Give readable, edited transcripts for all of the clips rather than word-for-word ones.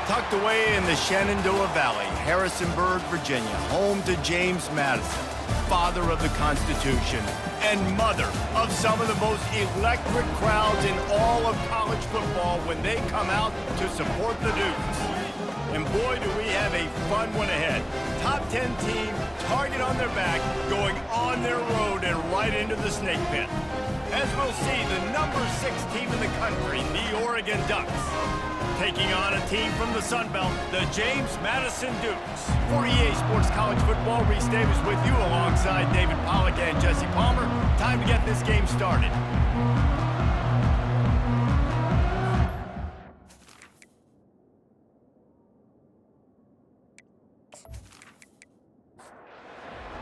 Tucked away in the Shenandoah Valley, Harrisonburg, Virginia, home to James Madison, father of the Constitution and mother of some of the most electric crowds in all of college football when they come out to support the Dukes. And boy, do we have a fun one ahead. Top 10 team, target on their back, going on their road and right into the snake pit. As we'll see, the number 6 team in the country, the Oregon Ducks, taking on a team from the Sun Belt, the James Madison Dukes. For EA Sports College Football, Reese Davis with you alongside David Pollack and Jesse Palmer. Time to get this game started.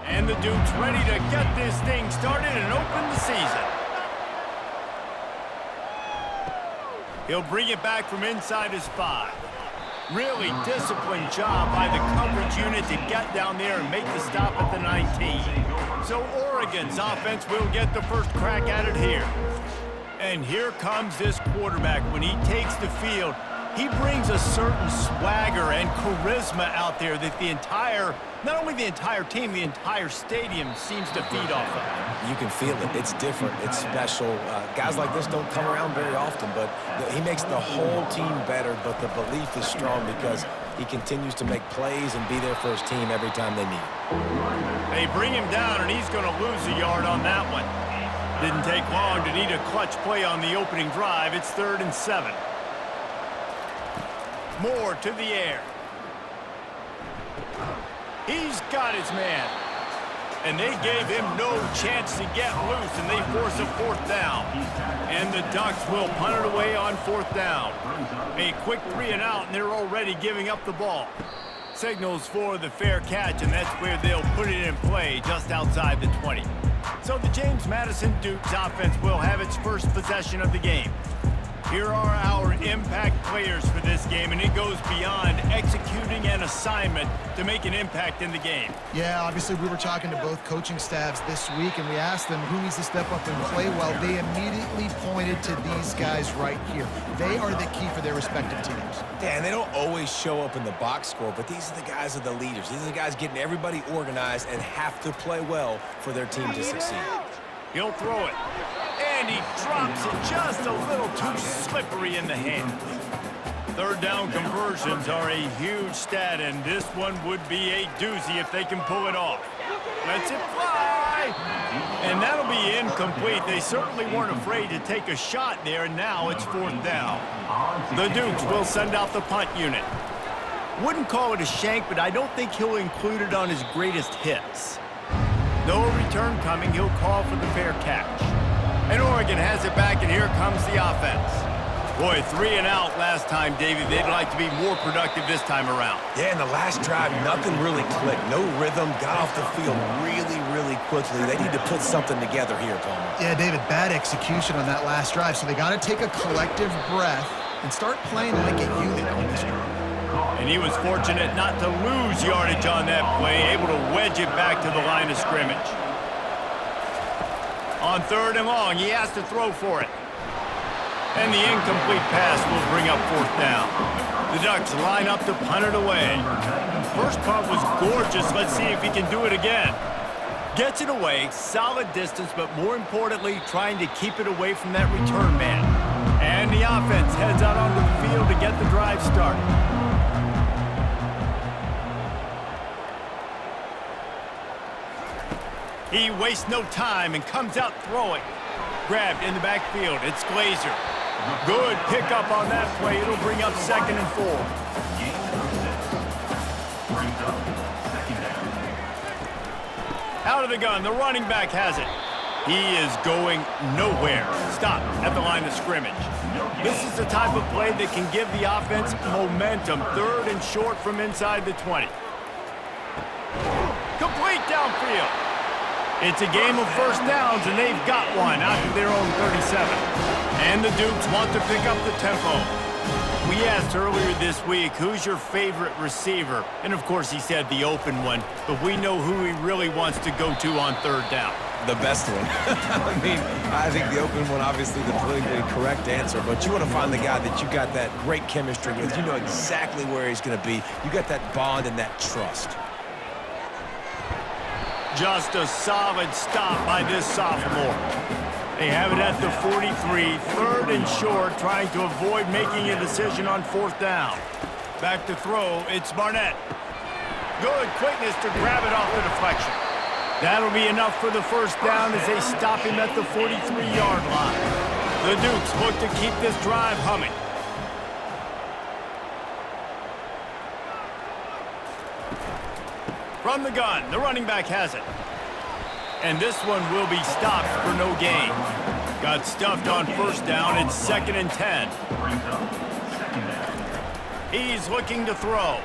And the Dukes ready to get this thing started and open the season. He'll bring it back from inside his 5. Really disciplined job by the coverage unit to get down there and make the stop at the 19. So Oregon's offense will get the first crack at it here. And here comes this quarterback. When he takes the field, he brings a certain swagger and charisma out there that not only the entire team, the entire stadium seems to feed off of. You can feel it. It's different. It's special. Guys like this don't come around very often, but he makes the whole team better, but the belief is strong because he continues to make plays and be there for his team every time they need him. They bring him down, and he's going to lose a yard on that one. Didn't take long to need a clutch play on the opening drive. It's 3rd and 7. Moore to the air. He's got his man. And they gave him no chance to get loose, and they force a 4th down. And the Ducks will punt it away on 4th down. A quick 3 and out, and they're already giving up the ball. Signals for the fair catch, and that's where they'll put it in play just outside the 20. So the James Madison Dukes offense will have its first possession of the game. Here are our impact players for this game, and it goes beyond executing an assignment to make an impact in the game. Yeah, obviously we were talking to both coaching staffs this week, and we asked them who needs to step up and play well. They immediately pointed to these guys right here. They are the key for their respective teams. Yeah, and they don't always show up in the box score, but these are the guys that are the leaders. These are the guys getting everybody organized and have to play well for their team to succeed. He'll throw it. And he drops it just a little too slippery in the hands. 3rd down conversions are a huge stat, and this one would be a doozy if they can pull it off. Lets it fly. And that'll be incomplete. They certainly weren't afraid to take a shot there, and now it's 4th down. The Dukes will send out the punt unit. Wouldn't call it a shank, but I don't think he'll include it on his greatest hits. No return coming. He'll call for the fair catch. And Oregon has it back, and here comes the offense. Boy, 3 and out last time, David. They'd like to be more productive this time around. Yeah, in the last drive, nothing really clicked. No rhythm, got off the field really, really quickly. They need to put something together here, Palmer. Yeah, David, bad execution on that last drive, so they got to take a collective breath and start playing like a unit on this drive. And he was fortunate not to lose yardage on that play, able to wedge it back to the line of scrimmage. On 3rd and long, he has to throw for it. And the incomplete pass will bring up 4th down. The Ducks line up to punt it away. First punt was gorgeous. Let's see if he can do it again. Gets it away, solid distance, but more importantly, trying to keep it away from that return man. And the offense heads out onto the field to get the drive started. He wastes no time and comes out throwing. Grabbed in the backfield. It's Glazer. Good pickup on that play. It'll bring up 2nd and 4. Out of the gun. The running back has it. He is going nowhere. Stop at the line of scrimmage. This is the type of play that can give the offense momentum. 3rd and short from inside the 20. Complete downfield. It's a game of first downs, and they've got one out to their own 37. And the Dukes want to pick up the tempo. We asked earlier this week, who's your favorite receiver? And, of course, he said the open one, but we know who he really wants to go to on 3rd down. The best one. I mean, I think the open one, obviously the politically correct answer, but you want to find the guy that you got that great chemistry with. You know exactly where he's going to be. You got that bond and that trust. Just a solid stop by this sophomore. They have it at the 43, third and short, trying to avoid making a decision on fourth down. Back to throw, it's Barnett. Good quickness to grab it off the deflection. That'll be enough for the first down as they stop him at the 43-yard line. The Dukes look to keep this drive humming. From the gun, the running back has it. And this one will be stopped for no gain. Got stuffed on first down. It's 2nd and 10. He's looking to throw.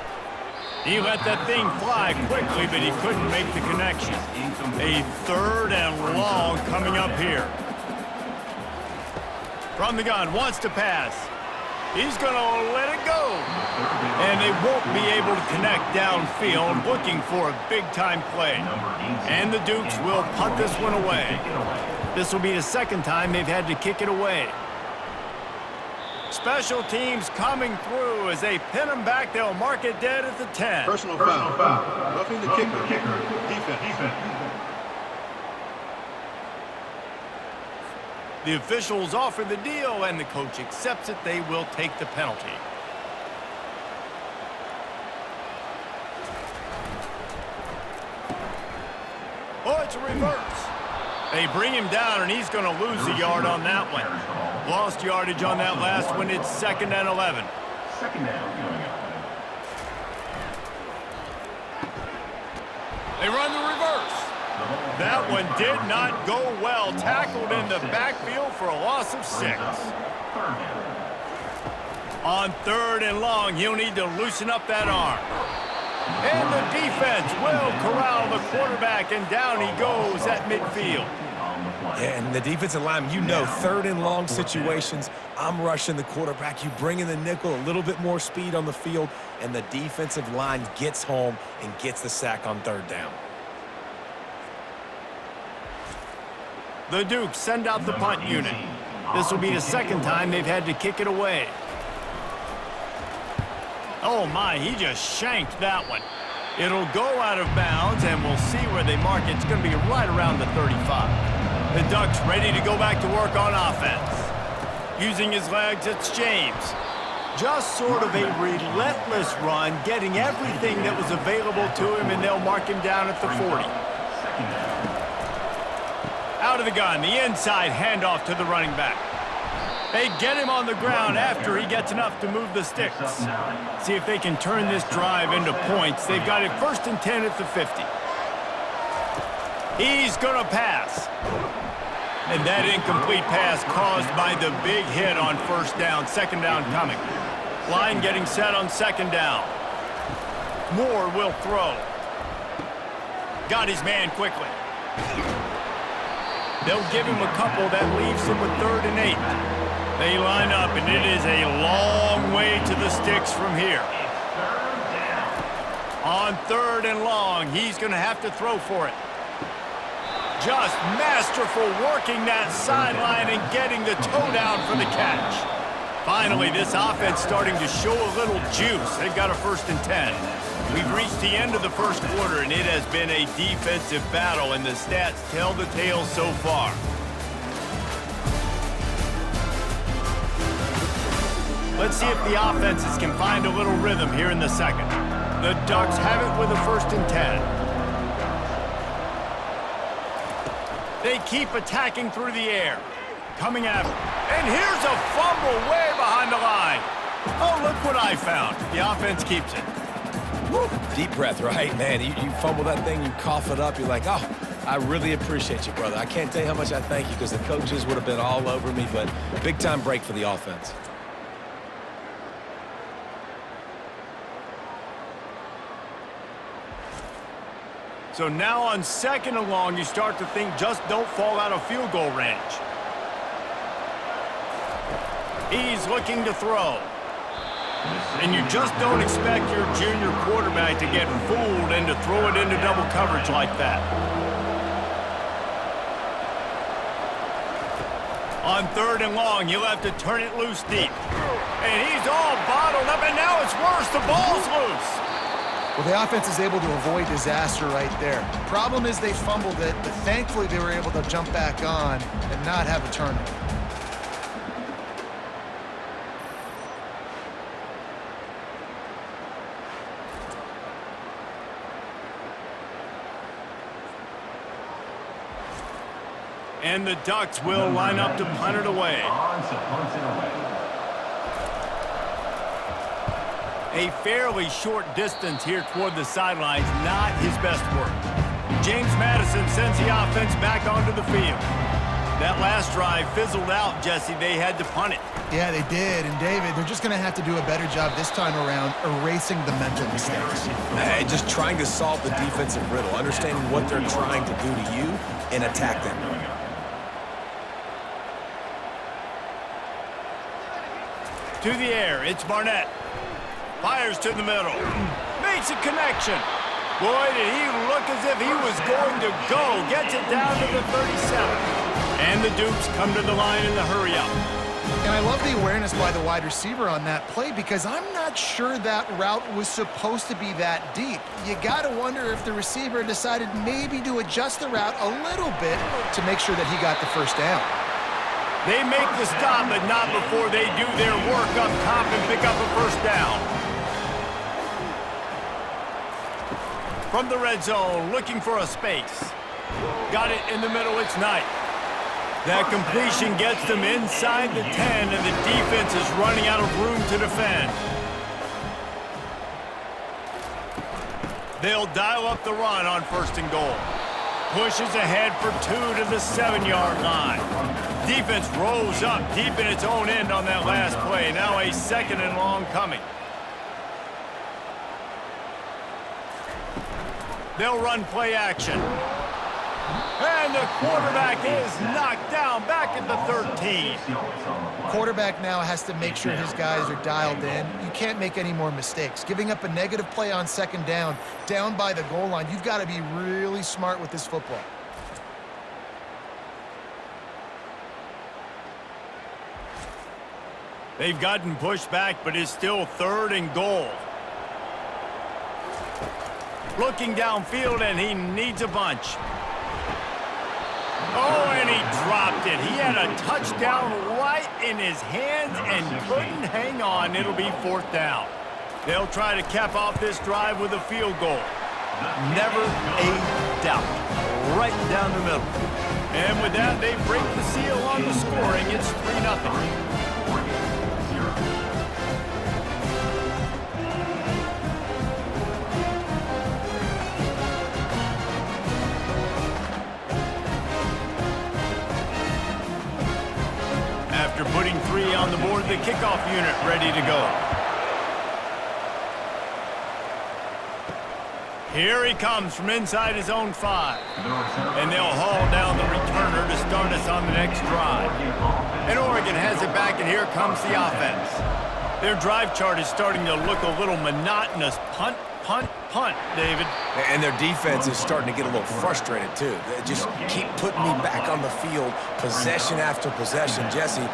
He let that thing fly quickly, but he couldn't make the connection. A 3rd and long coming up here. From the gun, wants to pass. He's going to let it go. And they won't be able to connect downfield, looking for a big-time play. And the Dukes will punt this one away. This will be the second time they've had to kick it away. Special teams coming through as they pin them back. They'll mark it dead at the 10. Personal foul. Roughing the kicker. Defense. The officials offer the deal, and the coach accepts it. They will take the penalty. Oh, it's a reverse. They bring him down, and he's going to lose a yard on that one. Lost yardage on that last one. It's 2nd and 11. They run the reverse. That one did not go well. Tackled in the backfield for a loss of 6. On 3rd and long, he'll need to loosen up that arm. And the defense will corral the quarterback, and down he goes at midfield. And the defensive line, you know, 3rd and long situations, I'm rushing the quarterback. You bring in the nickel, a little bit more speed on the field, and the defensive line gets home and gets the sack on 3rd down. The Dukes send out the punt unit. This will be the second time they've had to kick it away. Oh my, he just shanked that one. It'll go out of bounds, and we'll see where they mark it. It's going to be right around the 35. The Ducks ready to go back to work on offense. Using his legs, it's James. Just sort of a relentless run, getting everything that was available to him, and they'll mark him down at the 40. Out of the gun, the inside handoff to the running back. They get him on the ground after he gets enough to move the sticks. See if they can turn this drive into points. They've got it 1st and 10 at the 50. He's going to pass. And that incomplete pass caused by the big hit on 1st down. 2nd down coming. Line getting set on 2nd down. Moore will throw. Got his man quickly. They'll give him a couple. That leaves him with 3rd and 8. They line up, and it is a long way to the sticks from here. On 3rd and long, he's going to have to throw for it. Just masterful working that sideline and getting the toe down for the catch. Finally, this offense starting to show a little juice. They've got a 1st and 10. We've reached the end of the first quarter, and it has been a defensive battle, and the stats tell the tale so far. Let's see if the offenses can find a little rhythm here in the second. The Ducks have it with a 1st and 10. They keep attacking through the air. Coming after. And here's a fumble way behind the line. Oh, look what I found. The offense keeps it. Woo. Deep breath, right? Man, you fumble that thing, you cough it up, you're like, oh, I really appreciate you, brother. I can't tell you how much I thank you because the coaches would have been all over me, but big-time break for the offense. So now on 2nd and long, you start to think just don't fall out of field goal range. He's looking to throw. And you just don't expect your junior quarterback to get fooled and to throw it into double coverage like that. On 3rd and long, he'll have to turn it loose deep. And he's all bottled up, and now it's worse. The ball's loose. Well, the offense is able to avoid disaster right there. Problem is they fumbled it, but thankfully they were able to jump back on and not have a turnover. And the Ducks will line up to punt it away. A fairly short distance here toward the sidelines, not his best work. James Madison sends the offense back onto the field. That last drive fizzled out, Jesse. They had to punt it. Yeah, they did. And, David, they're just going to have to do a better job this time around erasing the mental mistakes. And just trying to solve the defensive riddle, understanding what they're trying to do to you and attack them. To the air, it's Barnett. Fires to the middle. Makes a connection. Boy, did he look as if he was going to go. Gets it down to the 37. And the Dukes come to the line in the hurry-up. And I love the awareness by the wide receiver on that play because I'm not sure that route was supposed to be that deep. You got to wonder if the receiver decided maybe to adjust the route a little bit to make sure that he got the first down. They make the stop, but not before they do their work up top and pick up a first down. From the red zone, looking for a space. Got it in the middle, it's Knight. That completion gets them inside the 10, and the defense is running out of room to defend. They'll dial up the run on 1st and goal. Pushes ahead for 2 to the 7-yard line. Defense rolls up deep in its own end on that last play. Now a 2nd and long coming. They'll run play action. And the quarterback is knocked down back at the 13. Quarterback now has to make sure his guys are dialed in. You can't make any more mistakes. Giving up a negative play on 2nd down by the goal line, you've got to be really smart with this football. They've gotten pushed back, but it's still 3rd and goal. Looking downfield, and he needs a bunch. Oh, and he dropped it. He had a touchdown right in his hands and couldn't hang on. It'll be 4th down. They'll try to cap off this drive with a field goal. Never a doubt. Right down the middle. And with that, they break the seal on the scoring. It's 3-0. After putting 3 on the board, the kickoff unit ready to go. Here he comes from inside his own 5. And they'll haul down the returner to start us on the next drive. And Oregon has it back, and here comes the offense. Their drive chart is starting to look a little monotonous. Punt, punt, punt, David. And their defense is starting to get a little frustrated, too. They just keep putting me back on the field, possession after possession. Jesse,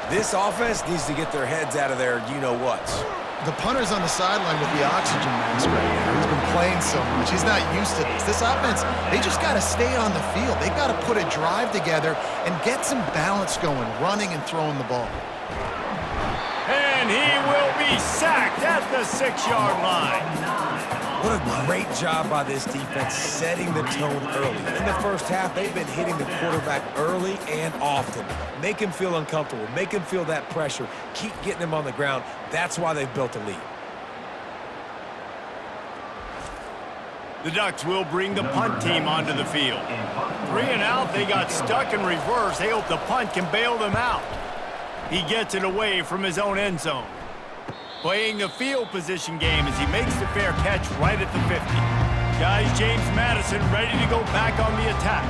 this offense needs to get their heads out of their you-know-whats. The punter's on the sideline with the oxygen mask right now. He's been playing so much. He's not used to this. This offense, they just got to stay on the field. They've got to put a drive together and get some balance going, running and throwing the ball. And he will be sacked at the 6-yard line. What a great job by this defense setting the tone early. In the first half, they've been hitting the quarterback early and often. Make him feel uncomfortable. Make him feel that pressure. Keep getting him on the ground. That's why they've built a lead. The Ducks will bring the punt team onto the field. 3 and out, they got stuck in reverse. They hope the punt can bail them out. He gets it away from his own end zone. Playing the field position game as he makes the fair catch right at the 50. Guys, James Madison ready to go back on the attack.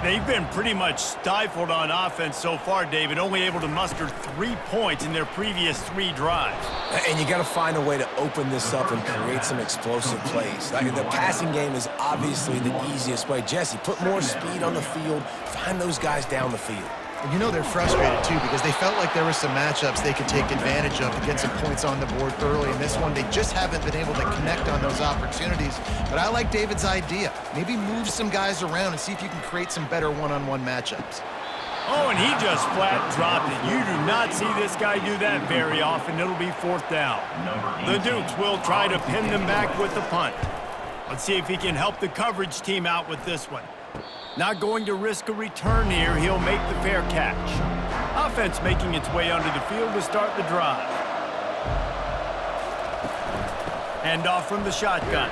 They've been pretty much stifled on offense so far, David, only able to muster 3 points in their previous 3 drives. And you got to find a way to open this up and create some explosive plays. I mean, the passing game is obviously the easiest way. Jesse, put more speed on the field. Find those guys down the field. And you know they're frustrated, too, because they felt like there were some matchups they could take advantage of to get some points on the board early. In this one, they just haven't been able to connect on those opportunities. But I like David's idea. Maybe move some guys around and see if you can create some better one-on-one matchups. Oh, and he just flat dropped it. You do not see this guy do that very often. It'll be 4th down. The Dukes will try to pin them back with the punt. Let's see if he can help the coverage team out with this one. Not going to risk a return here. He'll make the fair catch. Offense making its way onto the field to start the drive. Hand off from the shotgun.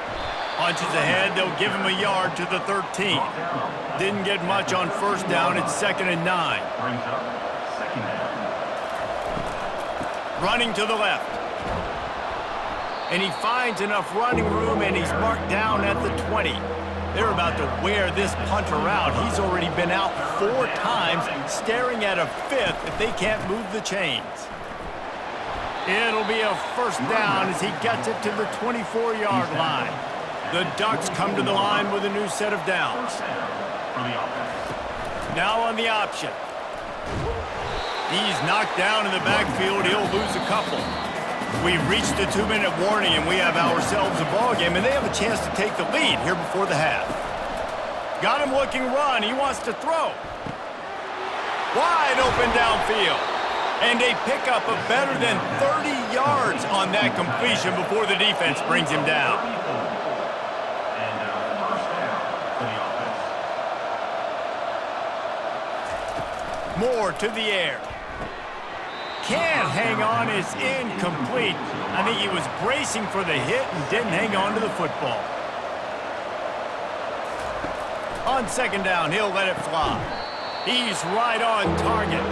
Punches ahead. They'll give him a yard to the 13. Didn't get much on 1st down. It's 2nd and 9. Running to the left. And he finds enough running room, and he's marked down at the 20. They're about to wear this punter out. He's already been out 4 times, staring at a 5th if they can't move the chains. It'll be a 1st down as he gets it to the 24-yard line. The Ducks come to the line with a new set of downs. Now on the option. He's knocked down in the backfield. He'll lose a couple. We've reached the 2-minute warning, and we have ourselves a ball game, and they have a chance to take the lead here before the half. Got him looking run. He wants to throw. Wide open downfield. And a pickup of better than 30 yards on that completion before the defense brings him down. Moore to the air. Can't hang on, is incomplete. I think he was bracing for the hit and didn't hang on to the football. On 2nd down, he'll let it fly. He's right on target.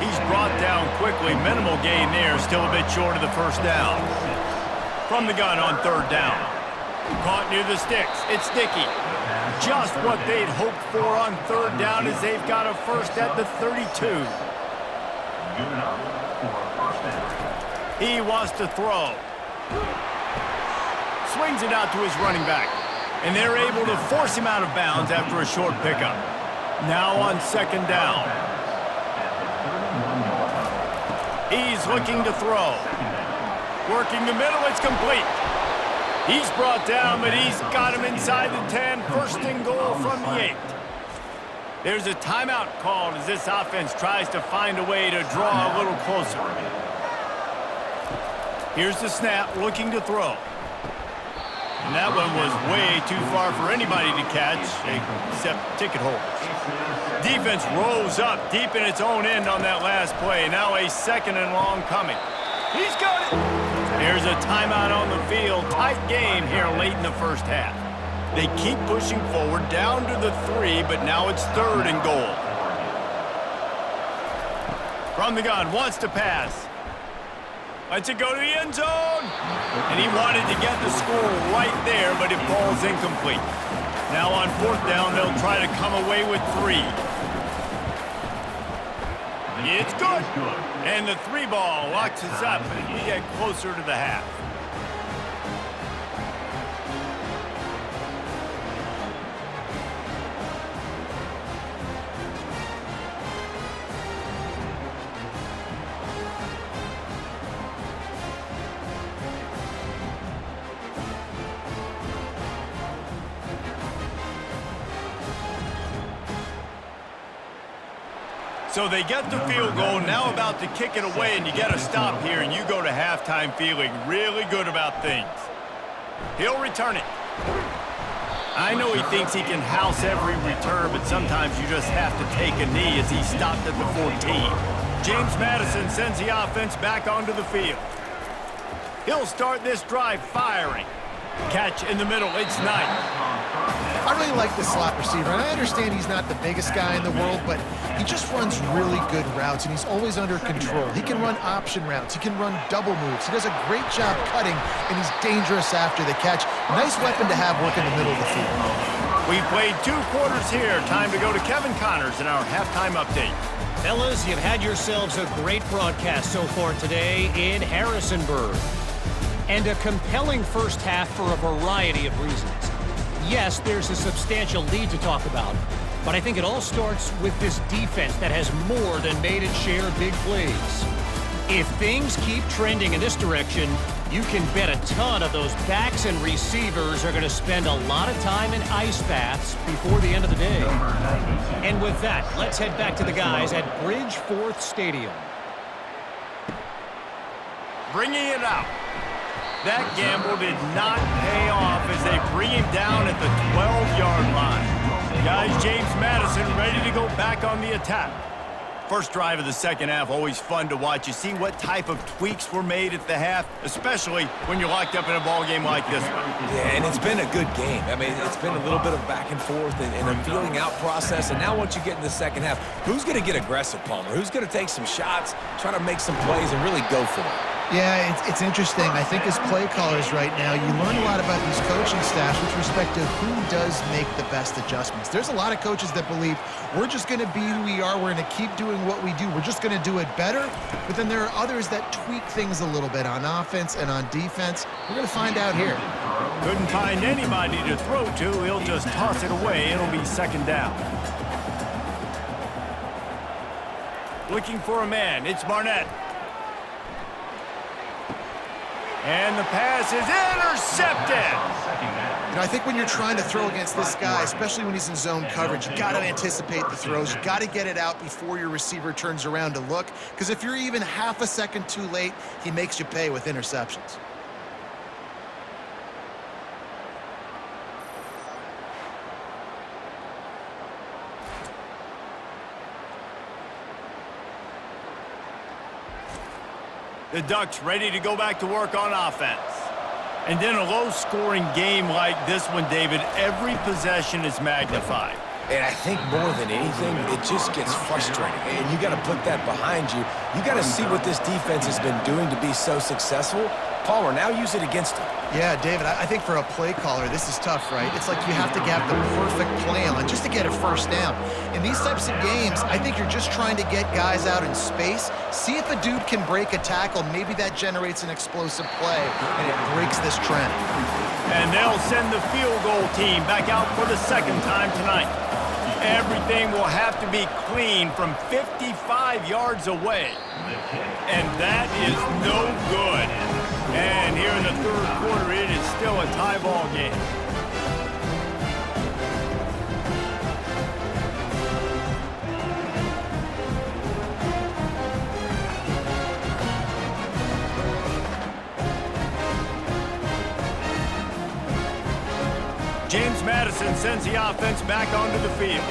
He's brought down quickly. Minimal gain there, still a bit short of the 1st down. From the gun on 3rd down. Caught near the sticks. It's sticky. Just what they'd hoped for on 3rd down as they've got a 1st at the 32. He wants to throw. Swings it out to his running back. And they're able to force him out of bounds after a short pickup. Now on 2nd down. He's looking to throw. Working the middle, it's complete. He's brought down, but he's got him inside the 10. 1st and goal from the 8. There's a timeout called as this offense tries to find a way to draw a little closer. Here's the snap, looking to throw. And that one was way too far for anybody to catch, except ticket holders. Defense rose up deep in its own end on that last play. Now a 2nd and long coming. He's got it. There's a timeout on the field. Tight game here late in the 1st half. They keep pushing forward down to the 3, but now it's 3rd and goal. From the gun, wants to pass. Lets it go to the end zone. And he wanted to get the score right there, but it falls incomplete. Now on 4th down, they'll try to come away with 3. It's good. And the 3 ball locks us up as we get closer to the half. So they get the field goal, now about to kick it away, and you get a stop here, and you go to halftime feeling really good about things. He'll return it. I know he thinks he can house every return, but sometimes you just have to take a knee as he stopped at the 14. James Madison sends the offense back onto the field. He'll start this drive firing. Catch in the middle, it's Knight. I really like the slot receiver, and I understand he's not the biggest guy in the world, but he just runs really good routes, and he's always under control. He can run option routes. He can run double moves. He does a great job cutting, and he's dangerous after the catch. Nice weapon to have work in the middle of the field. We've played 2 quarters here. Time to go to Kevin Connors in our halftime update. Fellas, you've had yourselves a great broadcast so far today in Harrisonburg. And a compelling 1st half for a variety of reasons. Yes, there's a substantial lead to talk about, But I think it all starts with this defense that has more than made its share of big plays. If things keep trending in this direction, you can bet a ton of those backs and receivers are going to spend a lot of time in ice baths before the end of the day. And with that, let's head back to the guys at Bridgeforth Stadium. Bringing it out. That gamble did not pay off as they bring him down at the 12-yard line. Guys, James Madison ready to go back on the attack. First drive of the second half, always fun to watch. You see what type of tweaks were made at the half, especially when you're locked up in a ball game like this one. Yeah, and it's been a good game. I mean, it's been a little bit of back and forth and a feeling out process. And now once you get in the second half, who's going to get aggressive, Palmer? Who's going to take some shots, try to make some plays, and really go for it? Yeah, it's interesting. I think as play callers right now, you learn a lot about these coaching staffs with respect to who does make the best adjustments. There's a lot of coaches that believe we're just going to be who we are. We're going to keep doing what we do. We're just going to do it better. But then there are others that tweak things a little bit on offense and on defense. We're going to find out here. Couldn't find anybody to throw to. He'll just toss it away. It'll be second down. Looking for a man. It's Barnett. And the pass is intercepted. You know, I think when you're trying to throw against this guy, especially when he's in zone coverage, you got to anticipate the throws. You got to get it out before your receiver turns around to look, because if you're even half a second too late, he makes you pay with interceptions. The Ducks ready to go back to work on offense. And in a low-scoring game like this one, David, every possession is magnified. And I think more than anything, it just gets frustrating. And you got to put that behind you. You got to see what this defense has been doing to be so successful. Palmer, now use it against him. Yeah, David, I think for a play caller, this is tough, right? It's like you have to have the perfect play on just to get a first down. In these types of games, I think you're just trying to get guys out in space, see if a dude can break a tackle. Maybe that generates an explosive play, and it breaks this trend. And they'll send the field goal team back out for the second time tonight. Everything will have to be clean from 55 yards away. And that is no good. And here in the third quarter, it is still a tie ball game. James Madison sends the offense back onto the field.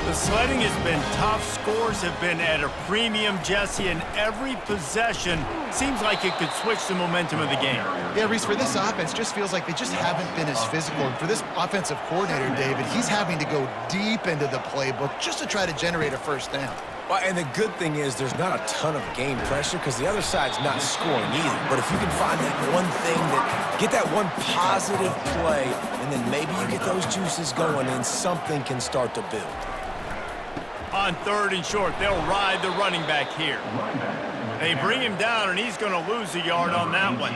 The sledding has been tough. Scores have been at a premium, Jesse, and every possession seems like it could switch the momentum of the game. Yeah, Reese, for this offense, just feels like they just haven't been as physical. And for this offensive coordinator, David, he's having to go deep into the playbook just to try to generate a first down. Well, and the good thing is there's not a ton of game pressure because the other side's not scoring either. But if you can find that one thing, get that one positive play, and then maybe you get those juices going and something can start to build. On third and short, they'll ride the running back here. They bring him down, and he's going to lose a yard on that one.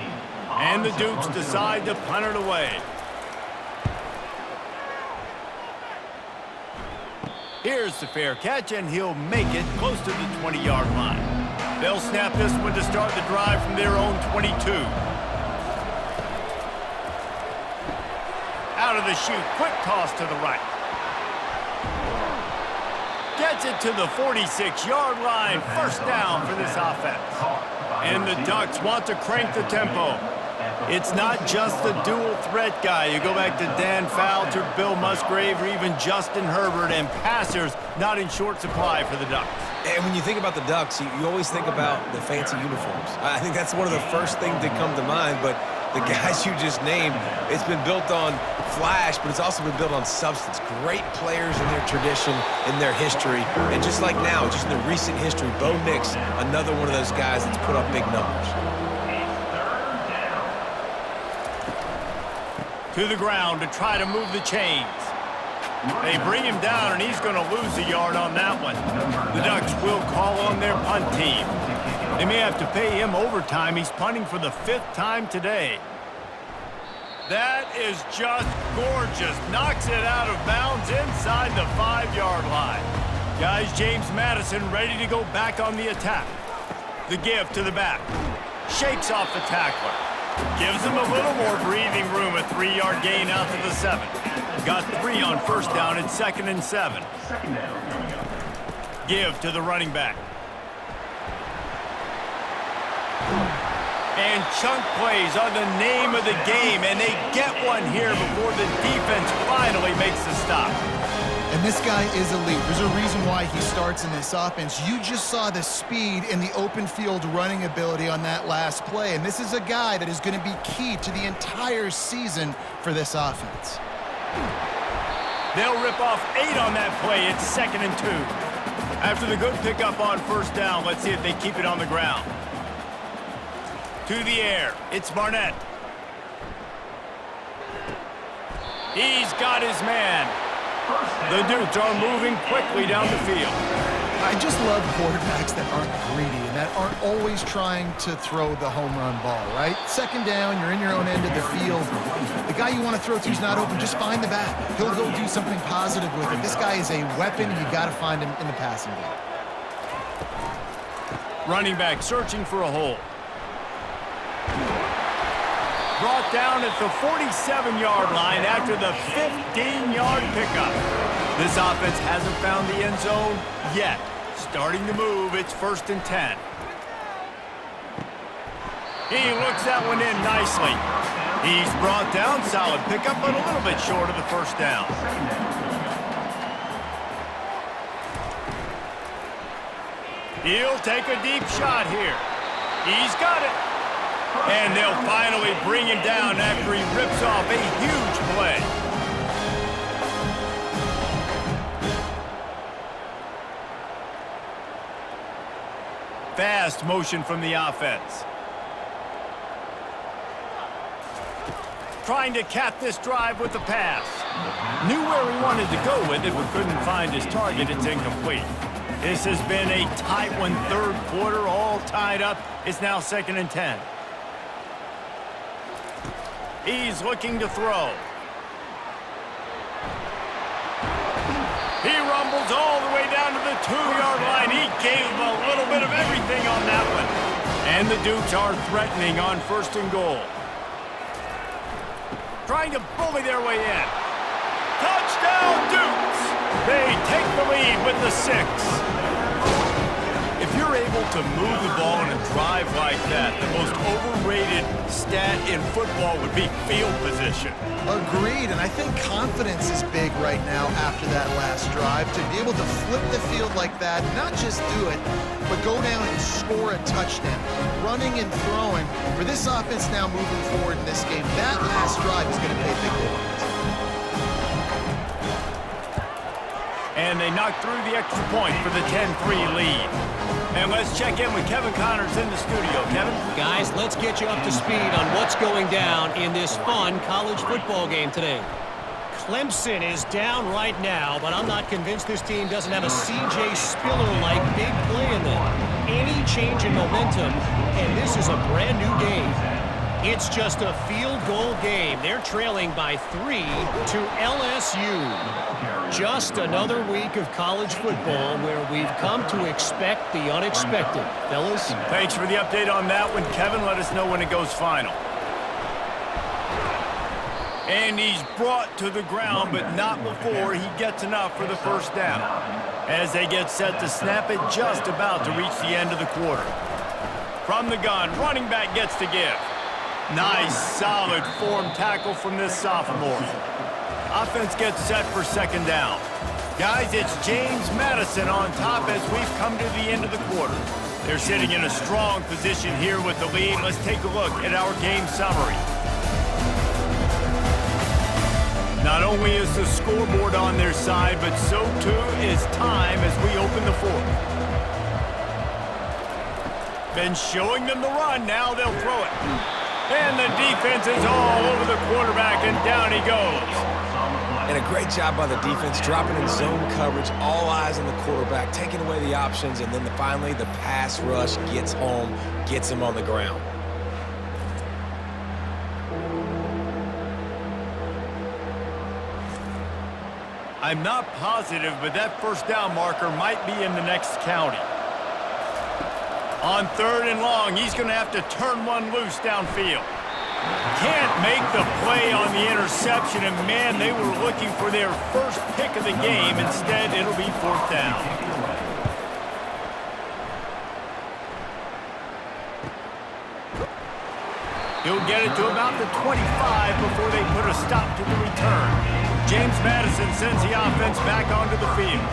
And the Dukes decide to punt it away. Here's the fair catch, and he'll make it close to the 20-yard line. They'll snap this one to start the drive from their own 22. Out of the chute, quick toss to the right. Gets it to the 46-yard line. First down for this offense. And the Ducks want to crank the tempo. It's not just the dual threat guy. You go back to Dan Fouts, Bill Musgrave, or even Justin Herbert, and passers not in short supply for the Ducks. And when you think about the Ducks, you always think about the fancy uniforms. I think that's one of the first things that come to mind, but the guys you just named, it's been built on flash, but it's also been built on substance. Great players in their tradition, in their history, and just like now, just in the recent history, Bo Nix, another one of those guys that's put up big numbers. To the ground to try to move the chains. They bring him down, and he's going to lose a yard on that one. The Ducks will call on their punt team. They may have to pay him overtime. He's punting for the 5th time today. That is just gorgeous. Knocks it out of bounds inside the 5-yard line. Guys, James Madison ready to go back on the attack. The give to the back. Shakes off the tackler. Gives him a little more breathing room. A 3-yard gain out to the 7. Got 3 on first down and 2nd and 7. Give to the running back. And chunk plays are the name of the game, and they get one here before the defense finally makes the stop. And this guy is elite. There's a reason why he starts in this offense. You just saw the speed and the open field running ability on that last play, and this is a guy that is going to be key to the entire season for this offense. They'll rip off 8 on that play. It's 2nd and 2. After the good pickup on first down, let's see if they keep it on the ground. To the air, it's Barnett. He's got his man. The Dukes are moving quickly down the field. I just love quarterbacks that aren't greedy and that aren't always trying to throw the home run ball, right? 2nd down, you're in your own end of the field. The guy you want to throw to is not open. Just find the back. He'll go do something positive with it. This guy is a weapon, and you got to find him in the passing game. Running back searching for a hole. Brought down at the 47-yard line after the 15-yard pickup. This offense hasn't found the end zone yet. Starting to move, it's 1st and 10. He looks that one in nicely. He's brought down, solid pickup, but a little bit short of the first down. He'll take a deep shot here. He's got it. And they'll finally bring him down after he rips off a huge play. Fast motion from the offense. Trying to cap this drive with the pass. Knew where he wanted to go with it, but couldn't find his target. It's incomplete. This has been a tight one, 3rd quarter, all tied up. It's now 2nd and 10. He's looking to throw. He rumbles all the way down to the 2-yard line. He gave a little bit of everything on that one. And the Dukes are threatening on 1st and goal. Trying to bully their way in. Touchdown, Dukes! They take the lead with the 6. If you're able to move the ball in a drive like that, the most overrated stat in football would be field position. Agreed, and I think confidence is big right now after that last drive. To be able to flip the field like that, not just do it, but go down and score a touchdown. Running and throwing. For this offense now moving forward in this game, that last drive is going to pay big dividends. And they knock through the extra point for the 10-3 lead. And let's check in with Kevin Connors in the studio. Kevin? Guys, let's get you up to speed on what's going down in this fun college football game today. Clemson is down right now, but I'm not convinced this team doesn't have a C.J. Spiller-like big play in them. Any change in momentum, and this is a brand new game. It's just a field goal game. They're trailing by 3 to LSU. Just another week of college football where we've come to expect the unexpected. Fellas? Thanks for the update on that one, Kevin. Let us know when it goes final. And he's brought to the ground, but not before he gets enough for the first down. As they get set to snap it, just about to reach the end of the quarter. From the gun, running back gets to give. Nice, solid form tackle from this sophomore. Offense gets set for 2nd down. Guys, it's James Madison on top as we've come to the end of the quarter. They're sitting in a strong position here with the lead. Let's take a look at our game summary. Not only is the scoreboard on their side, but so too is time as we open the 4th. Been showing them the run, now they'll throw it. And the defense is all over the quarterback, and down he goes. And a great job by the defense, dropping in zone coverage, all eyes on the quarterback, taking away the options, and then finally the pass rush gets home, gets him on the ground. I'm not positive, but that first down marker might be in the next county. On 3rd and long, he's going to have to turn one loose downfield. Can't make the play on the interception, and man, they were looking for their first pick of the game. Instead, it'll be 4th down. He'll get it to about the 25 before they put a stop to the return. James Madison sends the offense back onto the field.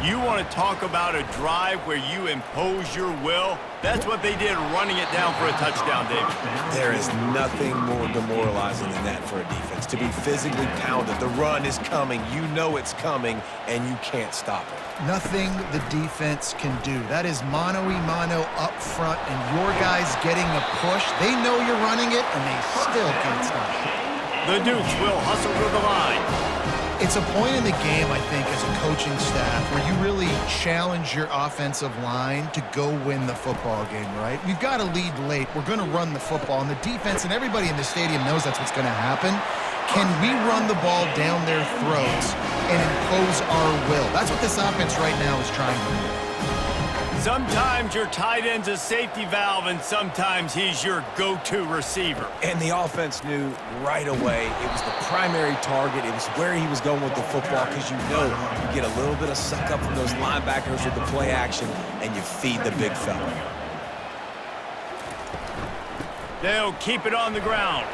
You want to talk about a drive where you impose your will? That's what they did, running it down for a touchdown, David. There is nothing more demoralizing than that for a defense. To be physically pounded, the run is coming, you know it's coming, and you can't stop it. Nothing the defense can do. That is mano-a-mano up front, and your guys getting a push. They know you're running it, and they still can't stop it. The Dukes will hustle to the line. It's a point in the game, I think, as a coaching staff, where you really challenge your offensive line to go win the football game, right? We've got to lead late. We're going to run the football, and the defense and everybody in the stadium knows that's what's going to happen. Can we run the ball down their throats and impose our will? That's what this offense right now is trying to do. Sometimes your tight end's a safety valve, and sometimes he's your go-to receiver. And the offense knew right away it was the primary target. It was where he was going with the football, because you know you get a little bit of suck up from those linebackers with the play action, and you feed the big fella. They'll keep it on the ground.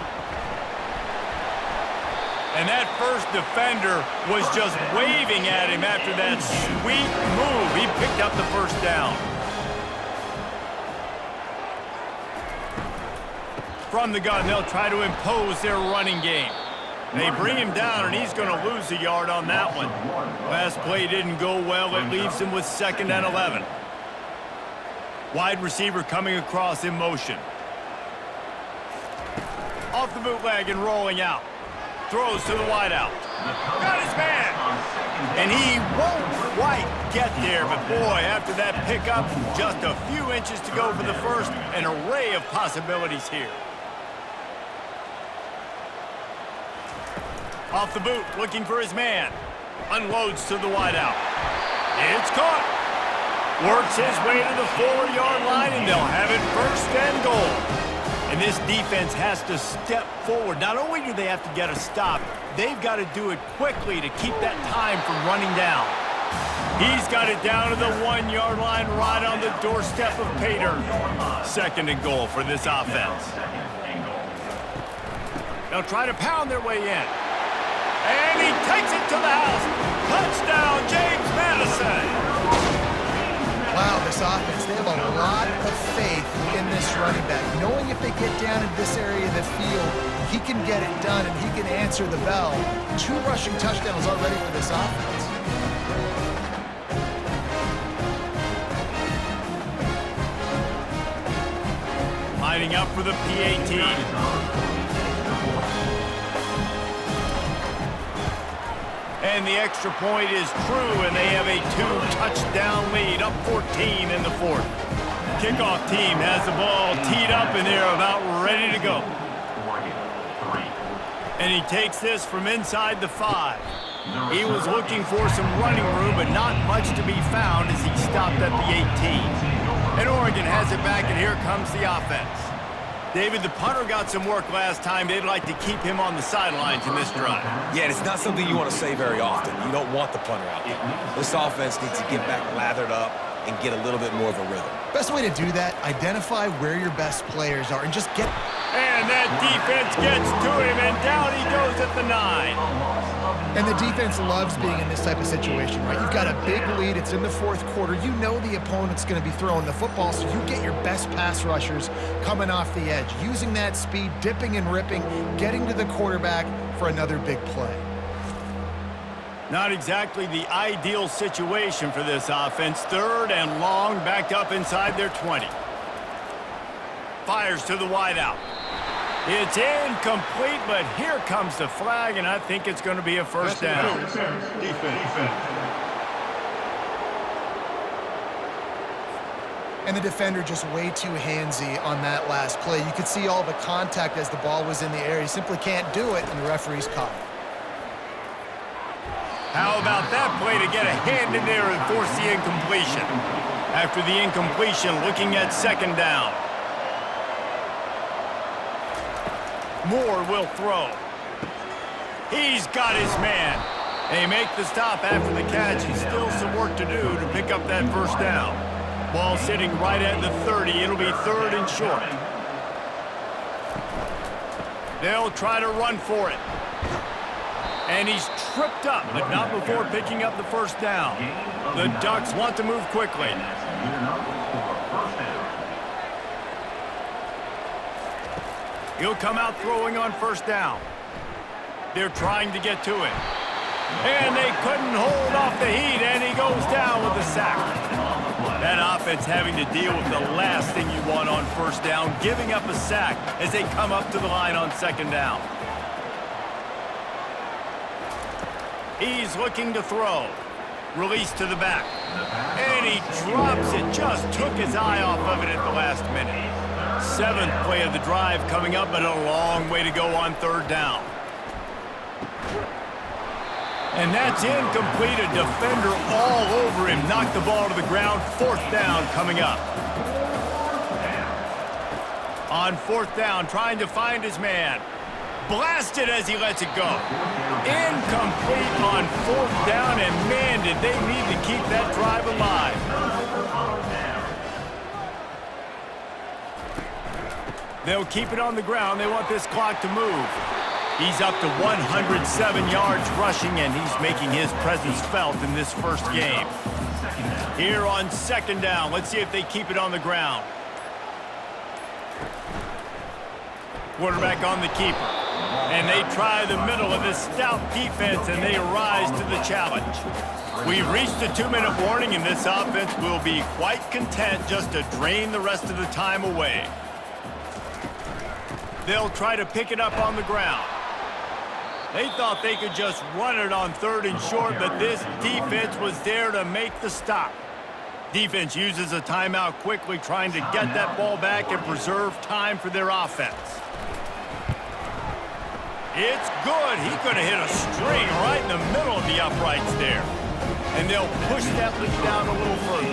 And that first defender was just waving at him after that sweet move. He picked up the first down. From the gun, they'll try to impose their running game. They bring him down, and he's going to lose a yard on that one. Last play didn't go well. It leaves him with 2nd and 11. Wide receiver coming across in motion. Off the bootleg and rolling out. Throws to the wideout. Got his man. And he won't quite get there, but boy, after that pickup, just a few inches to go for the first. An array of possibilities here. Off the boot, looking for his man. Unloads to the wideout. It's caught. Works his way to the 4-yard line, and they'll have it 1st and goal. And this defense has to step forward. Not only do they have to get a stop, they've got to do it quickly to keep that time from running down. He's got it down to the 1-yard line, right on the doorstep of Pater. 2nd and goal for this offense. They'll try to pound their way in. And he takes it to the house. Touchdown, James Madison. Wow, this offense, they have a lot of faith in this running back. Knowing if they get down in this area of the field, he can get it done and he can answer the bell. 2 rushing touchdowns already for this offense. Lining up for the PAT. And the extra point is true, and they have a 2-touchdown lead, up 14 in the 4th. Kickoff team has the ball teed up, and they're about ready to go. And he takes this from inside the 5. He was looking for some running room, but not much to be found as he stopped at the 18. And Oregon has it back, and here comes the offense. David, the punter got some work last time. They'd like to keep him on the sidelines in this drive. Yeah, and it's not something you want to say very often. You don't want the punter out there. This offense needs to get back lathered up and get a little bit more of a rhythm. Best way to do that, identify where your best players are and just get... And that defense gets to him, and down he goes at the 9. And the defense loves being in this type of situation, right? You've got a big lead. It's in the 4th quarter. You know the opponent's going to be throwing the football, so you get your best pass rushers coming off the edge, using that speed, dipping and ripping, getting to the quarterback for another big play. Not exactly the ideal situation for this offense. 3rd and long, back up inside their 20. Fires to the wideout. It's incomplete, but here comes the flag, and I think it's going to be a 1st down. Defense. And the defender just way too handsy on that last play. You could see all the contact as the ball was in the air. He simply can't do it, and the referee's caught it. How about that play to get a hand in there and force the incompletion? After the incompletion, looking at second down. Moore will throw. He's got his man. They make the stop after the catch, and still some work to do to pick up that first down. Ball sitting right at the 30. It'll be third and short. They'll try to run for it. And he's tripped up, but not before picking up the first down. The Ducks want to move quickly. He'll come out throwing on first down. They're trying to get to it. And they couldn't hold off the heat, and he goes down with a sack. That offense having to deal with the last thing you want on first down, giving up a sack as they come up to the line on second down. He's looking to throw. Release to the back. And he drops it. Just took his eye off of it at the last minute. Seventh play of the drive coming up, but a long way to go on third down. And that's incomplete. A defender all over him. Knocked the ball to the ground. Fourth down coming up. On fourth down, trying to find his man. Blasted as he lets it go. Incomplete on fourth down, and man, did they need to keep that drive alive. They'll keep it on the ground. They want this clock to move. He's up to 107 yards rushing, and he's making his presence felt in this first game. Here on second down, let's see if they keep it on the ground. Quarterback on the keeper. And they try the middle of this stout defense, and they rise to the challenge. We've reached a 2-minute warning, and this offense will be quite content just to drain the rest of the time away. They'll try to pick it up on the ground. They thought they could just run it on third and short, but this defense was there to make the stop. Defense uses a timeout quickly, trying to get that ball back and preserve time for their offense. It's good. He could have hit a string right in the middle of the uprights there. And they'll push that lead down a little further.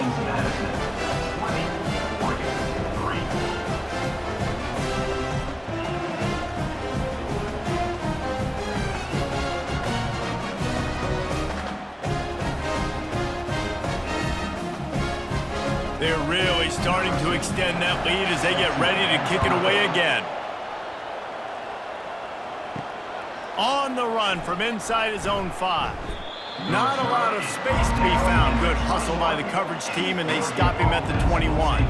They're really starting to extend that lead as they get ready to kick it away again. On the run from inside his own 5. Not a lot of space to be found. Good hustle by the coverage team, and they stop him at the 21.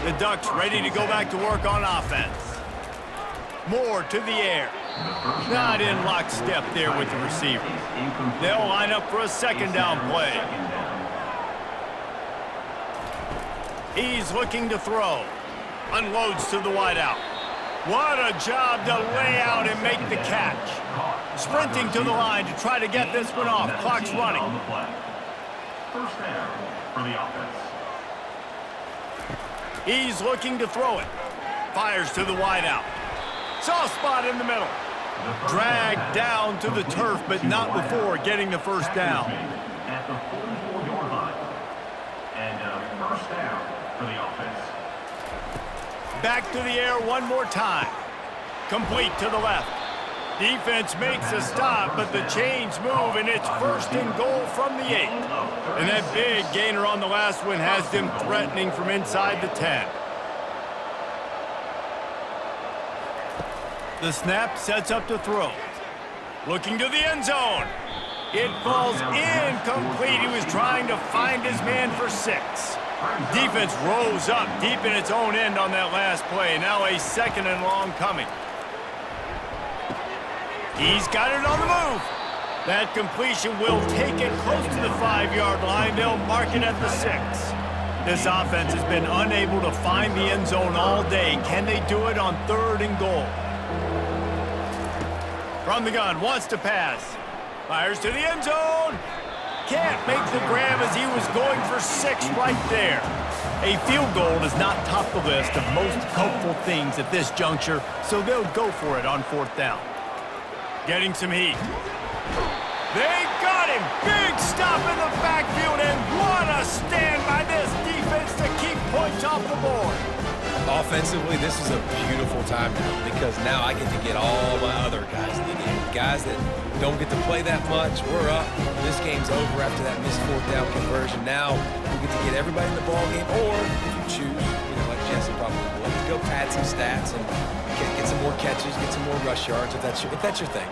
The Ducks ready to go back to work on offense. Moore to the air. Not in lockstep there with the receiver. They'll line up for a second down play. He's looking to throw. Unloads to the wideout. What a job to lay out and make the catch. Sprinting to the line to try to get this one off. Clock's running. First down for the offense. He's looking to throw it. Fires to the wideout. Soft spot in the middle. Dragged down to the turf, but not before getting the first down. At the 44-yard line. And first down for the offense. Back to the air one more time. Complete to the left. Defense makes a stop, but the chains move, and it's first and goal from the 8. And that big gainer on the last one has them threatening from inside the 10. The snap sets up to throw. Looking to the end zone. It falls incomplete. He was trying to find his man for 6. Defense rose up deep in its own end on that last play. Now a second and long coming. He's got it on the move. That completion will take it close to the 5-yard line. They'll mark it at the 6. This offense has been unable to find the end zone all day. Can they do it on third and goal? From the gun, wants to pass. Fires to the end zone. Can't make the grab as he was going for 6 right there. A field goal does not top the list of most helpful things at this juncture, so they'll go for it on fourth down. Getting some heat. They got him! Big stop in the backfield, and what a stand by this defense to keep points off the board. Offensively, this is a beautiful time now because now I get to get all my other guys in the game. Guys that don't get to play that much, we're up. This game's over after that missed fourth down conversion. Now we get to get everybody in the ball game, or if you choose, like Jesse probably would, to go pad some stats and get some more catches, get some more rush yards if that's your thing.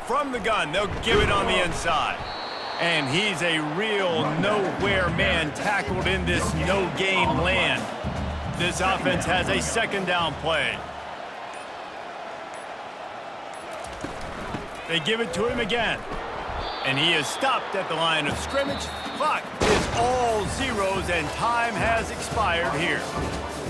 From the gun, they'll give it on the inside. And he's a real nowhere man tackled in this no-gain land. This offense has a second down play. They give it to him again. And he is stopped at the line of scrimmage. Clock is all zeros and time has expired here.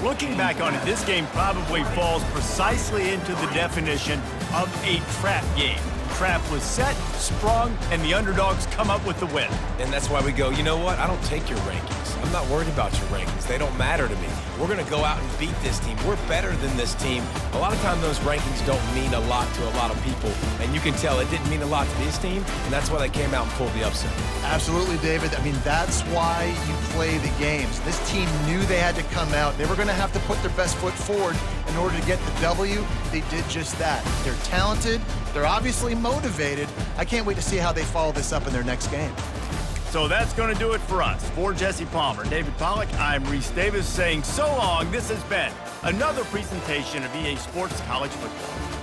Looking back on it, this game probably falls precisely into the definition of a trap game. Trap was set, sprung, and the underdogs come up with the win. And that's why we go, you know what? I don't take your rankings. I'm not worried about your rankings. They don't matter to me. We're going to go out and beat this team. We're better than this team. A lot of times those rankings don't mean a lot to a lot of people. And you can tell it didn't mean a lot to this team, and that's why they came out and pulled the upset. Absolutely, David. I mean, that's why you play the games. This team knew they had to come out. They were going to have to put their best foot forward in order to get the W. They did just that. They're talented. They're obviously motivated. I can't wait to see how they follow this up in their next game. So that's going to do it for us. For Jesse Palmer, David Pollack, I'm Reese Davis saying so long. This has been another presentation of EA Sports College Football.